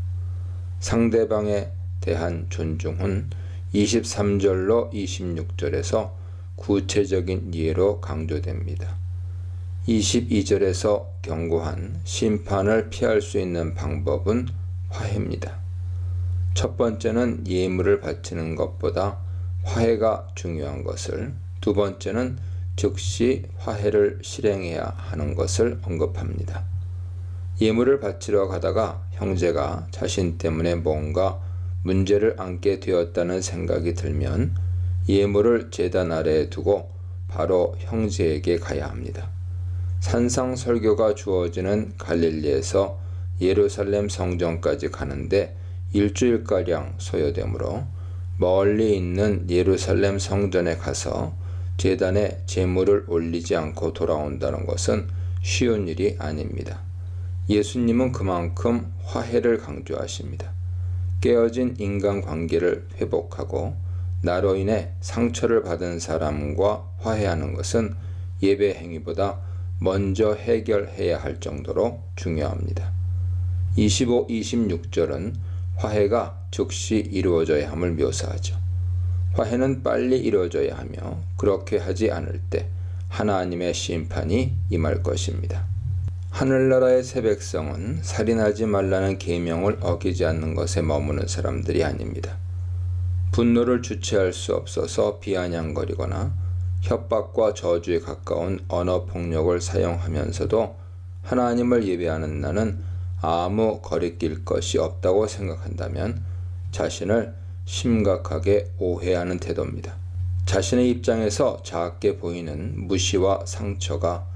상대방에 대한 존중은 23절로 26절에서 구체적인 예로 강조됩니다. 22절에서 경고한 심판을 피할 수 있는 방법은 화해입니다. 첫 번째는 예물을 바치는 것보다 화해가 중요한 것을, 두 번째는 즉시 화해를 실행해야 하는 것을 언급합니다. 예물을 바치러 가다가 형제가 자신 때문에 뭔가 문제를 안게 되었다는 생각이 들면 예물을 제단 아래에 두고 바로 형제에게 가야 합니다. 산상설교가 주어지는 갈릴리에서 예루살렘 성전까지 가는데 일주일가량 소요되므로 멀리 있는 예루살렘 성전에 가서 제단에 제물을 올리지 않고 돌아온다는 것은 쉬운 일이 아닙니다. 예수님은 그만큼 화해를 강조하십니다. 깨어진 인간관계를 회복하고 나로 인해 상처를 받은 사람과 화해하는 것은 예배 행위보다 먼저 해결해야 할 정도로 중요합니다. 25, 26절은 화해가 즉시 이루어져야 함을 묘사하죠. 화해는 빨리 이루어져야 하며 그렇게 하지 않을 때 하나님의 심판이 임할 것입니다. 하늘나라의 새 백성은 살인하지 말라는 계명을 어기지 않는 것에 머무는 사람들이 아닙니다. 분노를 주체할 수 없어서 비아냥거리거나 협박과 저주에 가까운 언어폭력을 사용하면서도 하나님을 예배하는 나는 아무 거리낄 것이 없다고 생각한다면 자신을 심각하게 오해하는 태도입니다. 자신의 입장에서 작게 보이는 무시와 상처가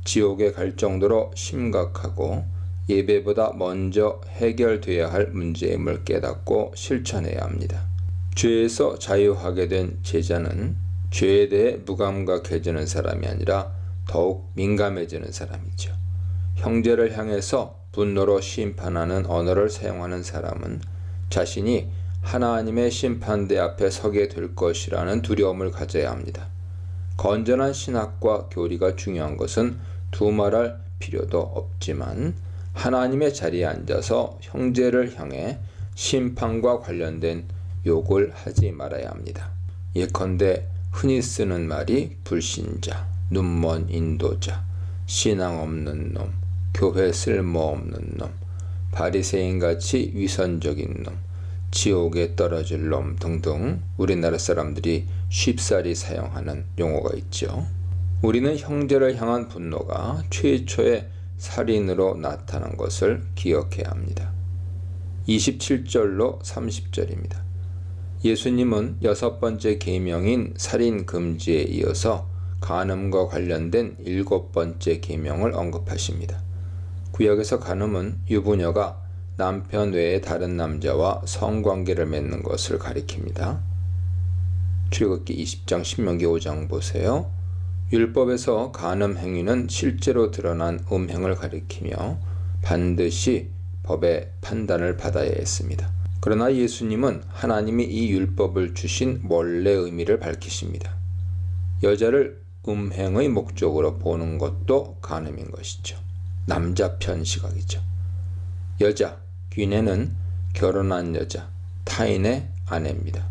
지옥에 갈 정도로 심각하고 예배보다 먼저 해결돼야 할 문제임을 깨닫고 실천해야 합니다. 죄에서 자유하게 된 제자는 죄에 대해 무감각해지는 사람이 아니라 더욱 민감해지는 사람이죠. 형제를 향해서 분노로 심판하는 언어를 사용하는 사람은 자신이 하나님의 심판대 앞에 서게 될 것이라는 두려움을 가져야 합니다. 건전한 신학과 교리가 중요한 것은 두말할 필요도 없지만 하나님의 자리에 앉아서 형제를 향해 심판과 관련된 욕을 하지 말아야 합니다. 예컨대 흔히 쓰는 말이 불신자, 눈먼 인도자, 신앙 없는 놈, 교회 쓸모없는 놈, 바리새인같이 위선적인 놈, 지옥에 떨어질 놈 등등 우리나라 사람들이 쉽사리 사용하는 용어가 있죠. 우리는 형제를 향한 분노가 최초의 살인으로 나타난 것을 기억해야 합니다. 27절로 30절입니다. 예수님은 6번째 계명인 살인 금지에 이어서 간음과 관련된 7번째 계명을 언급하십니다. 구약에서 간음은 유부녀가 남편 외에 다른 남자와 성관계를 맺는 것을 가리킵니다. 출애굽기 20장, 신명기 5장 보세요. 율법에서 간음 행위는 실제로 드러난 음행을 가리키며 반드시 법의 판단을 받아야 했습니다. 그러나 예수님은 하나님이 이 율법을 주신 원래 의미를 밝히십니다. 여자를 음행의 목적으로 보는 것도 간음인 것이죠. 남자편 시각이죠. 여자, 귀내는 결혼한 여자, 타인의 아내입니다.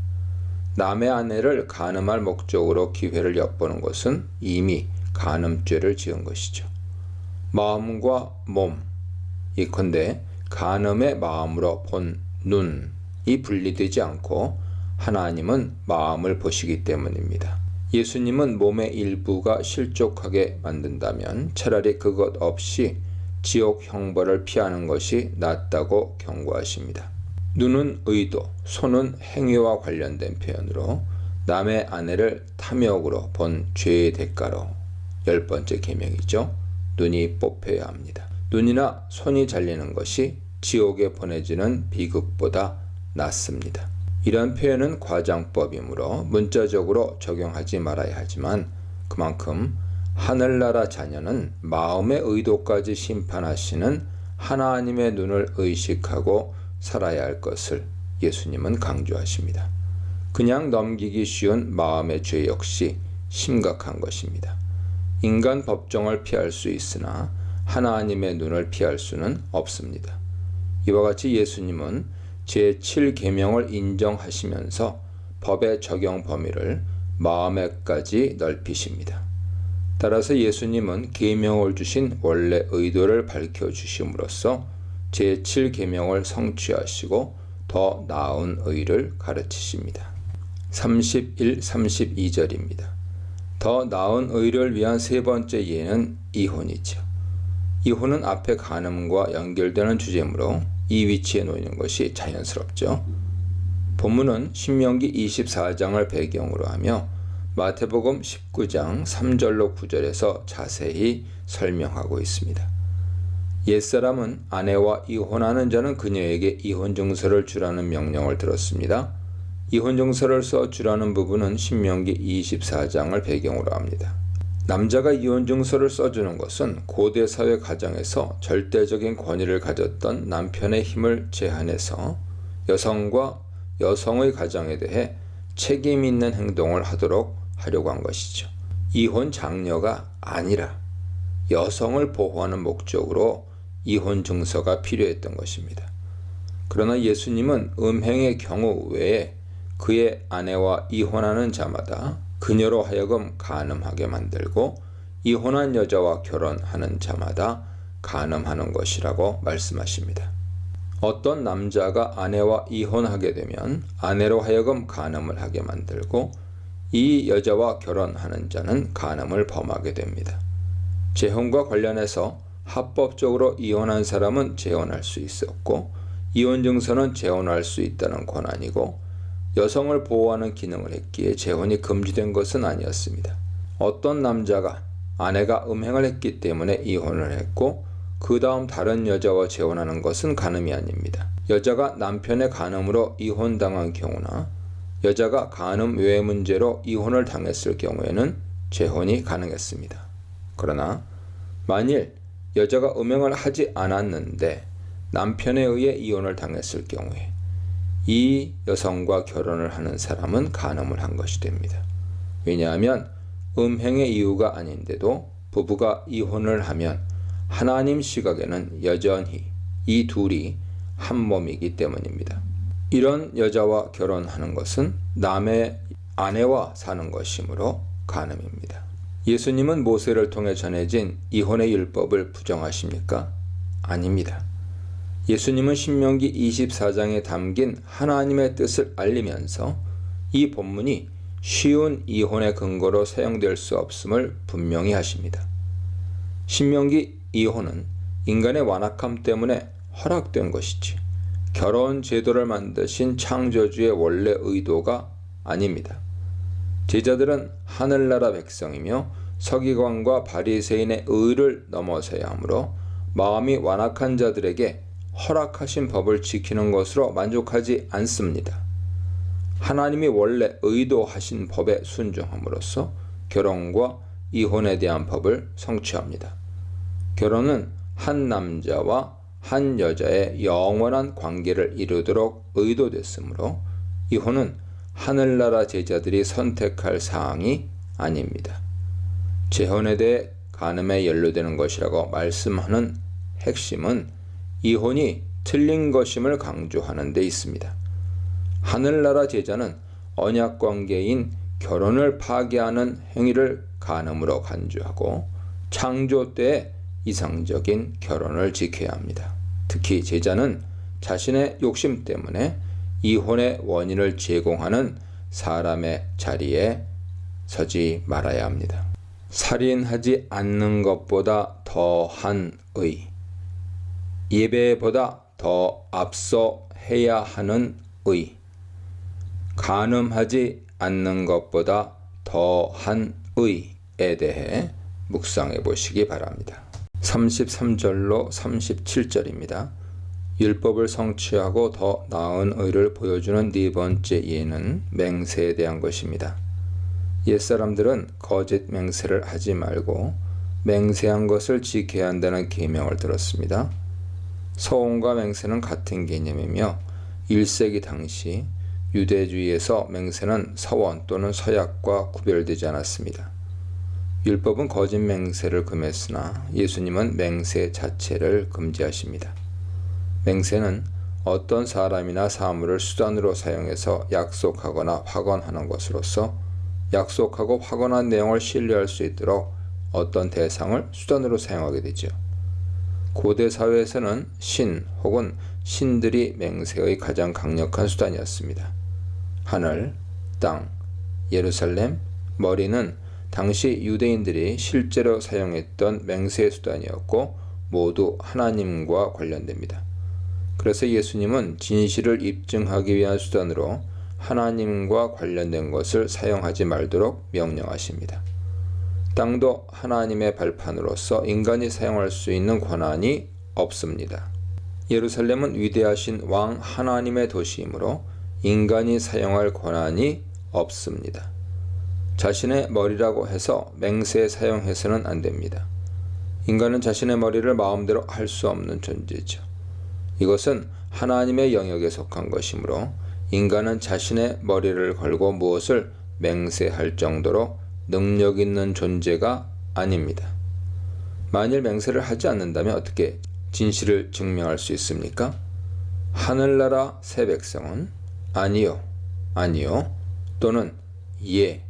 남의 아내를 간음할 목적으로 기회를 엿보는 것은 이미 간음죄를 지은 것이죠. 마음과 몸, 예컨대 간음의 마음으로 본 눈이 분리되지 않고 하나님은 마음을 보시기 때문입니다. 예수님은 몸의 일부가 실족하게 만든다면 차라리 그것 없이 지옥 형벌을 피하는 것이 낫다고 경고하십니다. 눈은 의도, 손은 행위와 관련된 표현으로 남의 아내를 탐욕으로 본 죄의 대가로 10번째 계명이죠. 눈이 뽑혀야 합니다. 눈이나 손이 잘리는 것이 지옥에 보내지는 비극보다 낳습니다. 이러한 표현은 과장법이므로 문자적으로 적용하지 말아야 하지만 그만큼 하늘나라 자녀는 마음의 의도까지 심판하시는 하나님의 눈을 의식하고 살아야 할 것을 예수님은 강조하십니다. 그냥 넘기기 쉬운 마음의 죄 역시 심각한 것입니다. 인간 법정을 피할 수 있으나 하나님의 눈을 피할 수는 없습니다. 이와 같이 예수님은 제7계명을 인정하시면서 법의 적용 범위를 마음에까지 넓히십니다. 따라서 예수님은 계명을 주신 원래 의도를 밝혀주심으로써 제7계명을 성취하시고 더 나은 의를 가르치십니다. 31, 32절입니다. 더 나은 의를 위한 세 번째 예는 이혼이죠. 이혼은 앞에 간음과 연결되는 주제이므로 이 위치에 놓이는 것이 자연스럽죠. 본문은 신명기 24장을 배경으로 하며 마태복음 19장 3절로 9절에서 자세히 설명하고 있습니다. 옛사람은 아내와 이혼하는 자는 그녀에게 이혼증서를 주라는 명령을 들었습니다. 이혼증서를 써 주라는 부분은 신명기 24장을 배경으로 합니다. 남자가 이혼증서를 써주는 것은 고대 사회 가정에서 절대적인 권위를 가졌던 남편의 힘을 제한해서 여성과 여성의 가정에 대해 책임 있는 행동을 하도록 하려고 한 것이죠. 이혼 장려가 아니라 여성을 보호하는 목적으로 이혼 증서가 필요했던 것입니다. 그러나 예수님은 음행의 경우 외에 그의 아내와 이혼하는 자마다 그녀로 하여금 간음하게 만들고 이혼한 여자와 결혼하는 자마다 간음하는 것이라고 말씀하십니다. 어떤 남자가 아내와 이혼하게 되면 아내로 하여금 간음을 하게 만들고 이 여자와 결혼하는 자는 간음을 범하게 됩니다. 재혼과 관련해서 합법적으로 이혼한 사람은 재혼할 수 있었고 이혼증서는 재혼할 수 있다는 권한이고 여성을 보호하는 기능을 했기에 재혼이 금지된 것은 아니었습니다. 어떤 남자가 아내가 음행을 했기 때문에 이혼을 했고 그 다음 다른 여자와 재혼하는 것은 간음이 아닙니다. 여자가 남편의 간음으로 이혼당한 경우나 여자가 간음 외의 문제로 이혼을 당했을 경우에는 재혼이 가능했습니다. 그러나 만일 여자가 음행을 하지 않았는데 남편에 의해 이혼을 당했을 경우에 이 여성과 결혼을 하는 사람은 간음을 한 것이 됩니다. 왜냐하면 음행의 이유가 아닌데도 부부가 이혼을 하면 하나님 시각에는 여전히 이 둘이 한 몸이기 때문입니다. 이런 여자와 결혼하는 것은 남의 아내와 사는 것이므로 간음입니다. 예수님은 모세를 통해 전해진 이혼의 율법을 부정하십니까? 아닙니다. 예수님은 신명기 24장에 담긴 하나님의 뜻을 알리면서 이 본문이 쉬운 이혼의 근거로 사용될 수 없음을 분명히 하십니다. 신명기 이혼은 인간의 완악함 때문에 허락된 것이지 결혼 제도를 만드신 창조주의 원래 의도가 아닙니다. 제자들은 하늘나라 백성이며 서기관과 바리새인의 의를 넘어서야 하므로 마음이 완악한 자들에게 허락하신 법을 지키는 것으로 만족하지 않습니다. 하나님이 원래 의도하신 법에 순종함으로써 결혼과 이혼에 대한 법을 성취합니다. 결혼은 한 남자와 한 여자의 영원한 관계를 이루도록 의도됐으므로 이혼은 하늘나라 제자들이 선택할 사항이 아닙니다. 재혼에 대해 간음에 연루되는 것이라고 말씀하는 핵심은 이혼이 틀린 것임을 강조하는 데 있습니다. 하늘나라 제자는 언약관계인 결혼을 파괴하는 행위를 간음으로 간주하고 창조 때의 이상적인 결혼을 지켜야 합니다. 특히 제자는 자신의 욕심 때문에 이혼의 원인을 제공하는 사람의 자리에 서지 말아야 합니다. 살인하지 않는 것보다 더한 의, 예배보다 더 앞서 해야 하는 의, 간음하지 않는 것보다 더한 의에 대해 묵상해 보시기 바랍니다. 33절로 37절입니다. 율법을 성취하고 더 나은 의를 보여주는 네 번째 예는 맹세에 대한 것입니다. 옛사람들은 거짓 맹세를 하지 말고 맹세한 것을 지켜야 한다는 계명을 들었습니다. 서원과 맹세는 같은 개념이며 1세기 당시 유대주의에서 맹세는 서원 또는 서약과 구별되지 않았습니다. 율법은 거짓 맹세를 금했으나 예수님은 맹세 자체를 금지하십니다. 맹세는 어떤 사람이나 사물을 수단으로 사용해서 약속하거나 확언하는 것으로서 약속하고 확언한 내용을 신뢰할 수 있도록 어떤 대상을 수단으로 사용하게 되죠. 고대 사회에서는 신 혹은 신들이 맹세의 가장 강력한 수단이었습니다. 하늘, 땅, 예루살렘, 머리는 당시 유대인들이 실제로 사용했던 맹세의 수단이었고 모두 하나님과 관련됩니다. 그래서 예수님은 진실을 입증하기 위한 수단으로 하나님과 관련된 것을 사용하지 말도록 명령하십니다. 땅도 하나님의 발판으로서 인간이 사용할 수 있는 권한이 없습니다. 예루살렘은 위대하신 왕 하나님의 도시이므로 인간이 사용할 권한이 없습니다. 자신의 머리라고 해서 맹세에 사용해서는 안 됩니다. 인간은 자신의 머리를 마음대로 할 수 없는 존재죠. 이것은 하나님의 영역에 속한 것이므로 인간은 자신의 머리를 걸고 무엇을 맹세할 정도로 능력 있는 존재가 아닙니다. 만일 맹세를 하지 않는다면 어떻게 진실을 증명할 수 있습니까? 하늘나라 새 백성은 아니요, 아니요 또는 예,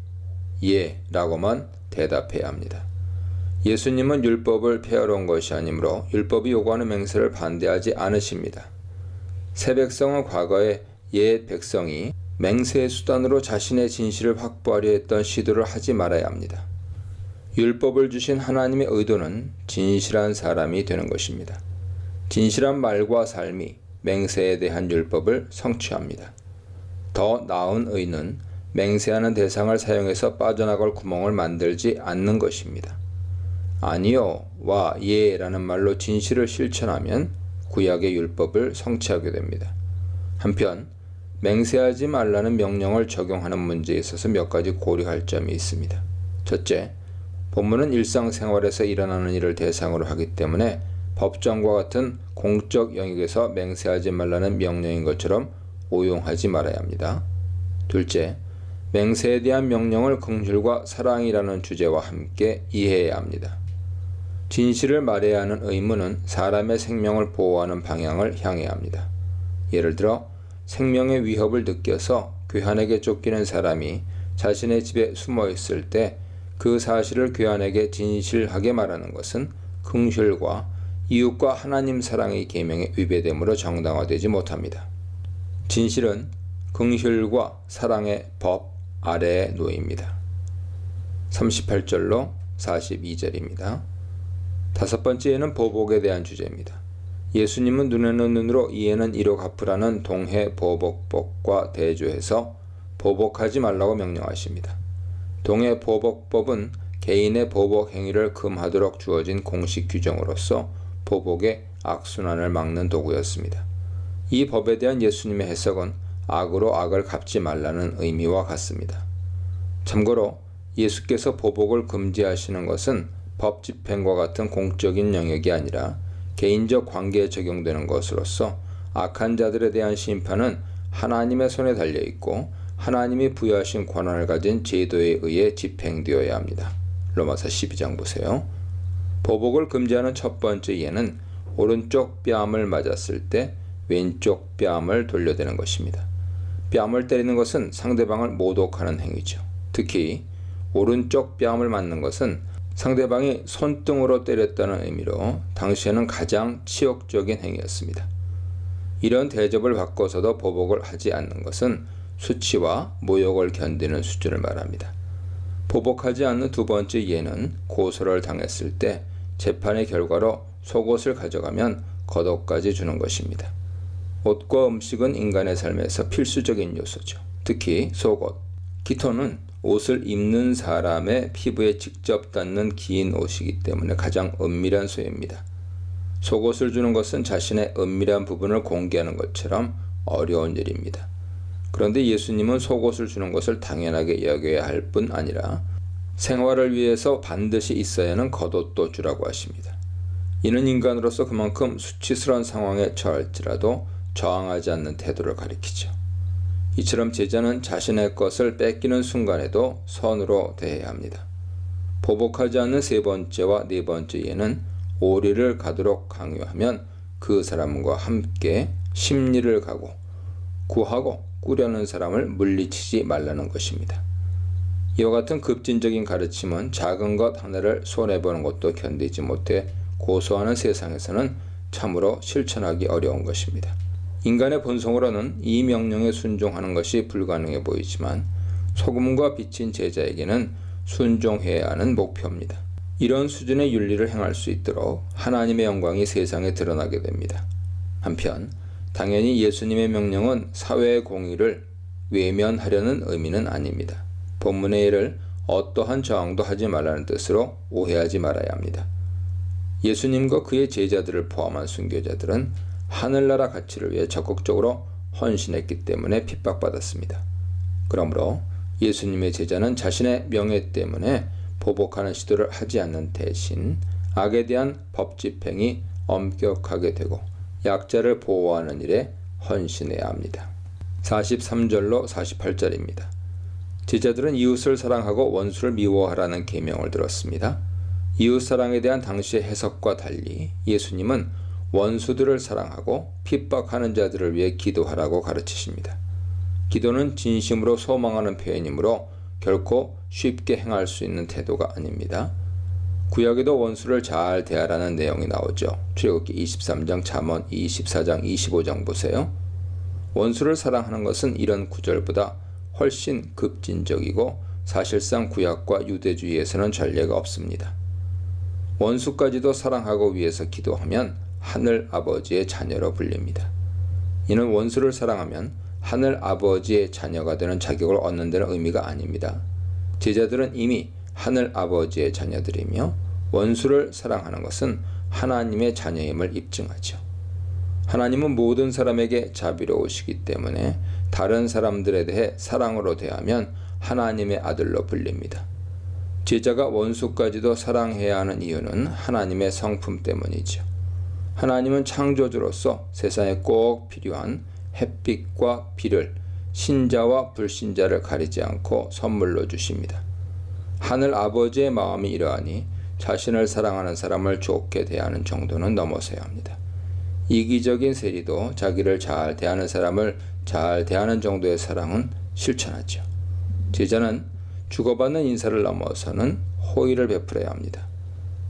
예라고만 대답해야 합니다. 예수님은 율법을 폐하러 온 것이 아니므로 율법이 요구하는 맹세를 반대하지 않으십니다. 새 백성은 과거에 옛 백성이 맹세의 수단으로 자신의 진실을 확보하려 했던 시도를 하지 말아야 합니다. 율법을 주신 하나님의 의도는 진실한 사람이 되는 것입니다. 진실한 말과 삶이 맹세에 대한 율법을 성취합니다. 더 나은 의는 맹세하는 대상을 사용해서 빠져나갈 구멍을 만들지 않는 것입니다. 아니요, 와, 예라는 말로 진실을 실천하면 구약의 율법을 성취하게 됩니다. 한편 맹세하지 말라는 명령을 적용하는 문제에 있어서 몇 가지 고려할 점이 있습니다. 첫째, 본문은 일상생활에서 일어나는 일을 대상으로 하기 때문에 법정과 같은 공적 영역에서 맹세하지 말라는 명령인 것처럼 오용하지 말아야 합니다. 둘째, 맹세에 대한 명령을 긍휼과 사랑이라는 주제와 함께 이해해야 합니다. 진실을 말해야 하는 의무는 사람의 생명을 보호하는 방향을 향해야 합니다. 예를 들어 생명의 위협을 느껴서 괴한에게 쫓기는 사람이 자신의 집에 숨어 있을 때 그 사실을 괴한에게 진실하게 말하는 것은 긍휼과 이웃과 하나님 사랑의 계명에 위배됨으로 정당화되지 못합니다. 진실은 긍휼과 사랑의 법 아래에 놓입니다. 38절로 42절입니다. 다섯 번째는 보복에 대한 주제입니다. 예수님은 눈에는 눈으로 이에는 이로 갚으라는 동해 보복법과 대조해서 보복하지 말라고 명령하십니다. 동해 보복법은 개인의 보복 행위를 금하도록 주어진 공식 규정으로서 보복의 악순환을 막는 도구였습니다. 이 법에 대한 예수님의 해석은 악으로 악을 갚지 말라는 의미와 같습니다. 참고로 예수께서 보복을 금지하시는 것은 법 집행과 같은 공적인 영역이 아니라 개인적 관계에 적용되는 것으로서 악한 자들에 대한 심판은 하나님의 손에 달려있고 하나님이 부여하신 권한을 가진 제도에 의해 집행되어야 합니다. 로마서 12장 보세요. 보복을 금지하는 첫 번째 예는 오른쪽 뺨을 맞았을 때 왼쪽 뺨을 돌려대는 것입니다. 뺨을 때리는 것은 상대방을 모독하는 행위죠. 특히 오른쪽 뺨을 맞는 것은 상대방이 손등으로 때렸다는 의미로 당시에는 가장 치욕적인 행위였습니다. 이런 대접을 받고서도 보복을 하지 않는 것은 수치와 모욕을 견디는 수준을 말합니다. 보복하지 않는 두 번째 예는 고소를 당했을 때 재판의 결과로 속옷을 가져가면 겉옷까지 주는 것입니다. 옷과 음식은 인간의 삶에서 필수적인 요소죠. 특히 속옷. 기토는 옷을 입는 사람의 피부에 직접 닿는 긴 옷이기 때문에 가장 은밀한 소유입니다. 속옷을 주는 것은 자신의 은밀한 부분을 공개하는 것처럼 어려운 일입니다. 그런데 예수님은 속옷을 주는 것을 당연하게 여겨야 할 뿐 아니라 생활을 위해서 반드시 있어야 하는 겉옷도 주라고 하십니다. 이는 인간으로서 그만큼 수치스러운 상황에 처할지라도 저항하지 않는 태도를 가리키죠. 이처럼 제자는 자신의 것을 뺏기는 순간에도 선으로 대해야 합니다. 보복하지 않는 세 번째와 네 번째 예는 오리를 가도록 강요하면 그 사람과 함께 심리를 가고 구하고 꾸려는 사람을 물리치지 말라는 것입니다. 이와 같은 급진적인 가르침은 작은 것 하나를 손해보는 것도 견디지 못해 고소하는 세상에서는 참으로 실천하기 어려운 것입니다. 인간의 본성으로는 이 명령에 순종하는 것이 불가능해 보이지만 소금과 빛인 제자에게는 순종해야 하는 목표입니다. 이런 수준의 윤리를 행할 수 있도록 하나님의 영광이 세상에 드러나게 됩니다. 한편 당연히 예수님의 명령은 사회의 공의를 외면하려는 의미는 아닙니다. 본문의 예를 어떠한 저항도 하지 말라는 뜻으로 오해하지 말아야 합니다. 예수님과 그의 제자들을 포함한 순교자들은 하늘나라 가치를 위해 적극적으로 헌신했기 때문에 핍박받았습니다. 그러므로 예수님의 제자는 자신의 명예 때문에 보복하는 시도를 하지 않는 대신 악에 대한 법 집행이 엄격하게 되고 약자를 보호하는 일에 헌신해야 합니다. 43절로 48절입니다. 제자들은 이웃을 사랑하고 원수를 미워하라는 계명을 들었습니다. 이웃사랑에 대한 당시의 해석과 달리 예수님은 원수들을 사랑하고 핍박하는 자들을 위해 기도하라고 가르치십니다. 기도는 진심으로 소망하는 표현이므로 결코 쉽게 행할 수 있는 태도가 아닙니다. 구약에도 원수를 잘 대하라는 내용이 나오죠. 출애굽기 23장, 잠언 24장, 25장 보세요. 원수를 사랑하는 것은 이런 구절보다 훨씬 급진적이고 사실상 구약과 유대주의에서는 전례가 없습니다. 원수까지도 사랑하고 위해서 기도하면 하늘 아버지의 자녀로 불립니다. 이는 원수를 사랑하면 하늘 아버지의 자녀가 되는 자격을 얻는 데는 의미가 아닙니다. 제자들은 이미 하늘 아버지의 자녀들이며 원수를 사랑하는 것은 하나님의 자녀임을 입증하죠. 하나님은 모든 사람에게 자비로우시기 때문에 다른 사람들에 대해 사랑으로 대하면 하나님의 아들로 불립니다. 제자가 원수까지도 사랑해야 하는 이유는 하나님의 성품 때문이죠. 하나님은 창조주로서 세상에 꼭 필요한 햇빛과 비를 신자와 불신자를 가리지 않고 선물로 주십니다. 하늘 아버지의 마음이 이러하니 자신을 사랑하는 사람을 좋게 대하는 정도는 넘어서야 합니다. 이기적인 세리도 자기를 잘 대하는 사람을 잘 대하는 정도의 사랑은 실천하죠. 제자는 주고받는 인사를 넘어서는 호의를 베풀어야 합니다.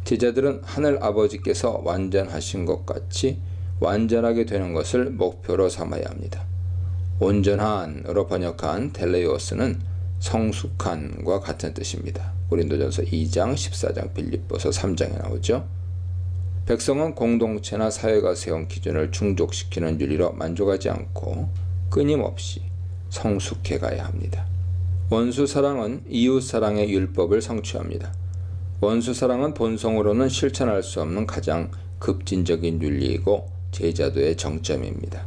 제자들은 하늘 아버지께서 완전하신 것 같이 완전하게 되는 것을 목표로 삼아야 합니다. 온전한으로 번역한 텔레오스는 성숙한과 같은 뜻입니다. 고린도전서 2장, 14장, 빌립보서 3장에 나오죠. 백성은 공동체나 사회가 세운 기준을 충족시키는 윤리로 만족하지 않고 끊임없이 성숙해 가야 합니다. 원수 사랑은 이웃 사랑의 율법을 성취합니다. 원수 사랑은 본성으로는 실천할 수 없는 가장 급진적인 윤리이고 제자도의 정점입니다.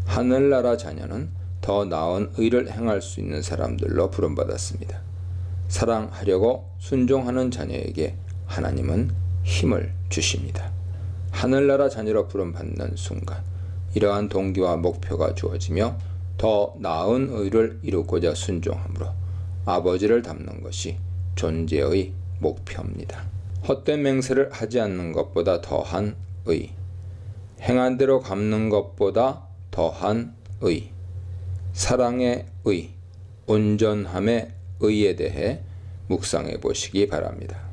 하늘나라 자녀는 더 나은 의를 행할 수 있는 사람들로 부름받았습니다. 사랑하려고 순종하는 자녀에게 하나님은 힘을 주십니다. 하늘나라 자녀로 부름받는 순간 이러한 동기와 목표가 주어지며 더 나은 의를 이루고자 순종함으로 아버지를 닮는 것이 존재의 목표입니다. 헛된 맹세를 하지 않는 것보다 더한 의, 행한 대로 갚는 것보다 더한 의, 사랑의 의, 온전함의 의에 대해 묵상해 보시기 바랍니다.